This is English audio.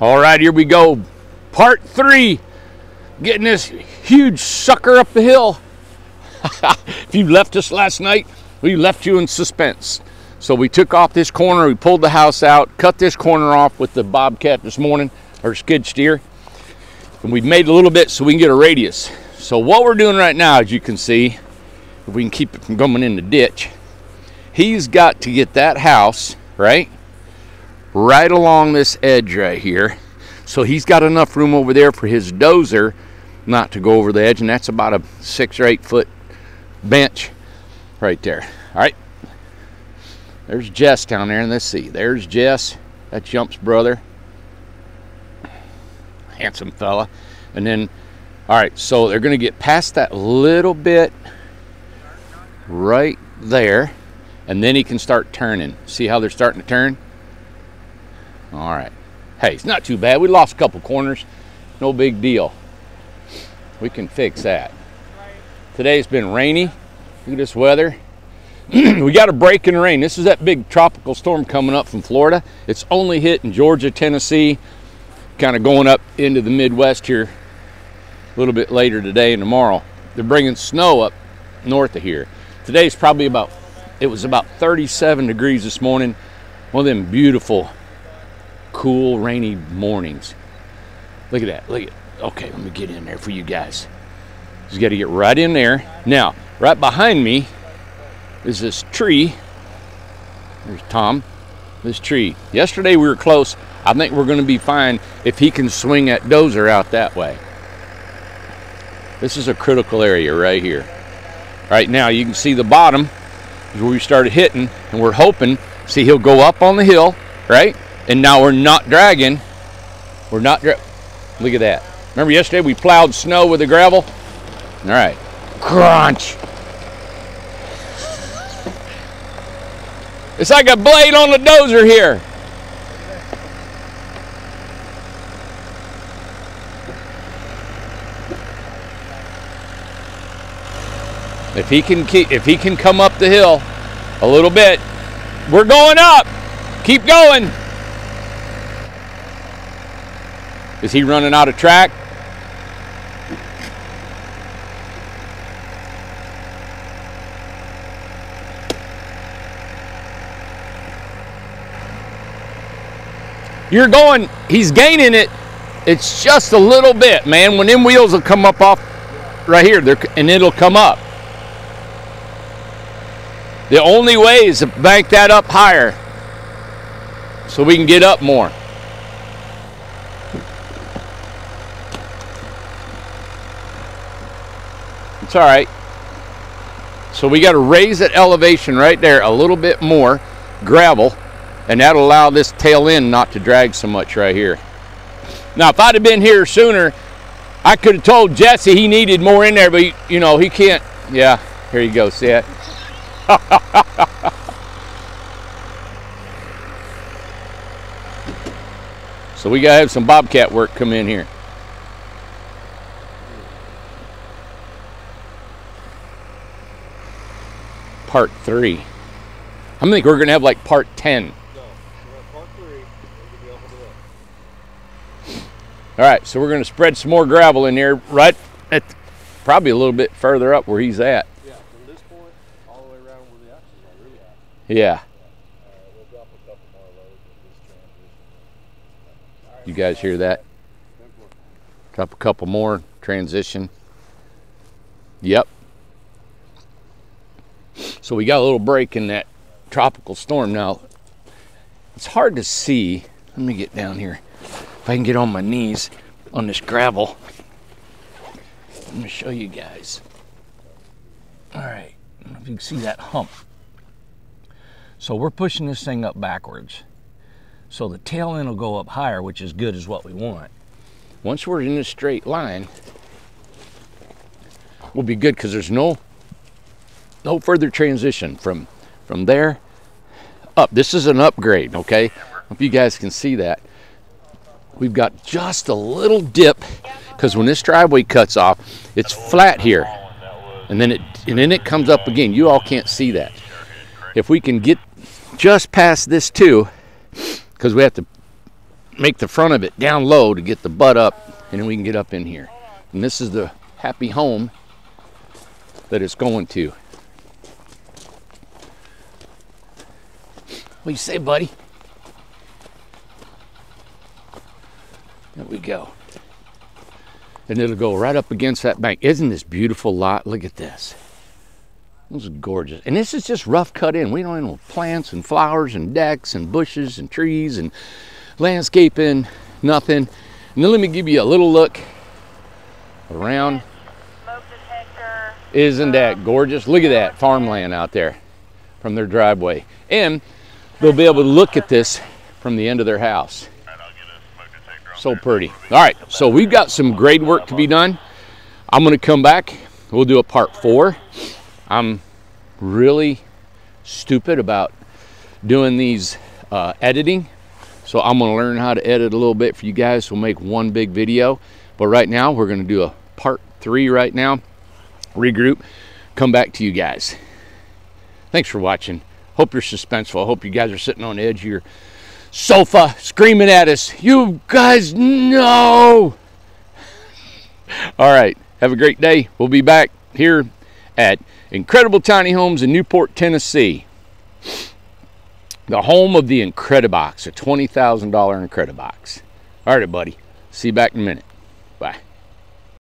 All right, here we go. Part 3. Getting this huge sucker up the hill. If you left us last night, we left you in suspense. So we took off this corner, we pulled the house out, cut this corner off with the Bobcat this morning, or skid steer. And we've made a little bit so we can get a radius. So what we're doing right now, as you can see, if we can keep it from going in the ditch, he's got to get that house, right along this edge right here. So he's got enough room over there for his dozer not to go over the edge, and that's about a 6 or 8 foot bench right there. All right, there's Jess down there, and let's see, there's Jess, that's Jump's brother, handsome fella. And then, all right, so they're gonna get past that little bit right there, and then he can start turning. See how they're starting to turn? All right. Hey, it's not too bad. We lost a couple corners. No big deal. We can fix that. Today's been rainy. Look at this weather. We got a break in the rain. This is that big tropical storm coming up from Florida. It's only hitting Georgia, Tennessee, kind of going up into the Midwest here a little bit later today and tomorrow. They're bringing snow up north of here. Today's probably it was about 37 degrees this morning. One of them beautiful, cool, rainy mornings. Look at that, look at it. Okay, let me get in there for you guys. Just got to get right in there. Now, right behind me is this tree. There's Tom, this tree. Yesterday we were close. I think we're going to be fine if he can swing that dozer out that way. This is a critical area right here. Right now, you can see the bottom is where we started hitting, and we're hoping, see, he'll go up on the hill, right? And now we're not dragging. Look at that. Remember yesterday we plowed snow with the gravel? All right, crunch. It's like a blade on the dozer here. If he can come up the hill a little bit, we're going up. Keep going. Is he running out of track? You're going, he's gaining it. It's just a little bit, man. When them wheels will come up off right here, and it'll come up. The only way is to bank that up higher so we can get up more. It's all right. So we got to raise that elevation right there a little bit more, gravel, and that'll allow this tail end not to drag so much right here. Now, if I'd have been here sooner, I could have told Jesse he needed more in there, but you know, he can't. Yeah, here you go, see that? So we gotta have some Bobcat work come in here. Part 3. I think we're gonna have like part 10. No, we're at part 3. All right, so we're gonna spread some more gravel in there, right at probably a little bit further up where he's at. Yeah, from this point all the way around where the axles are really high. Yeah. We'll drop a couple more loads in this transition. You guys hear that? Drop a couple more, transition. Yep. So we got a little break in that tropical storm. Now, it's hard to see. Let me get down here. If I can get on my knees on this gravel. I'm going to show you guys. All right. I don't know if you can see that hump. So we're pushing this thing up backwards. So the tail end will go up higher, which is good as what we want. Once we're in a straight line, we'll be good because there's no further transition from there up. This is an upgrade, okay? Hope you guys can see that. We've got just a little dip because when this driveway cuts off, it's flat here, and then it comes up again. You all can't see that. If we can get just past this too, because we have to make the front of it down low to get the butt up, and then we can get up in here. And this is the happy home that it's going to. What do you say, buddy? There we go. And it'll go right up against that bank. Isn't this beautiful lot? Look at this. This is gorgeous. And this is just rough cut in. We don't have no plants and flowers and decks and bushes and trees and landscaping, nothing. And then let me give you a little look around. Isn't that gorgeous? Look at that farmland out there from their driveway. And they'll be able to look at this from the end of their house. So pretty. All right, so we've got some grade work to be done. I'm going to come back. We'll do a part 4. I'm really stupid about doing these editing, so I'm going to learn how to edit a little bit for you guys. We'll make one big video, but right now we're going to do a part 3 right now. Regroup, come back to you guys. Thanks for watching. Hope you're suspenseful. Hope you guys are sitting on the edge of your sofa screaming at us. You guys know. All right, have a great day. We'll be back here at Incredible Tiny Homes in Newport, Tennessee. The home of the Incredibox, a $20,000 Incredibox. All right, buddy. See you back in a minute.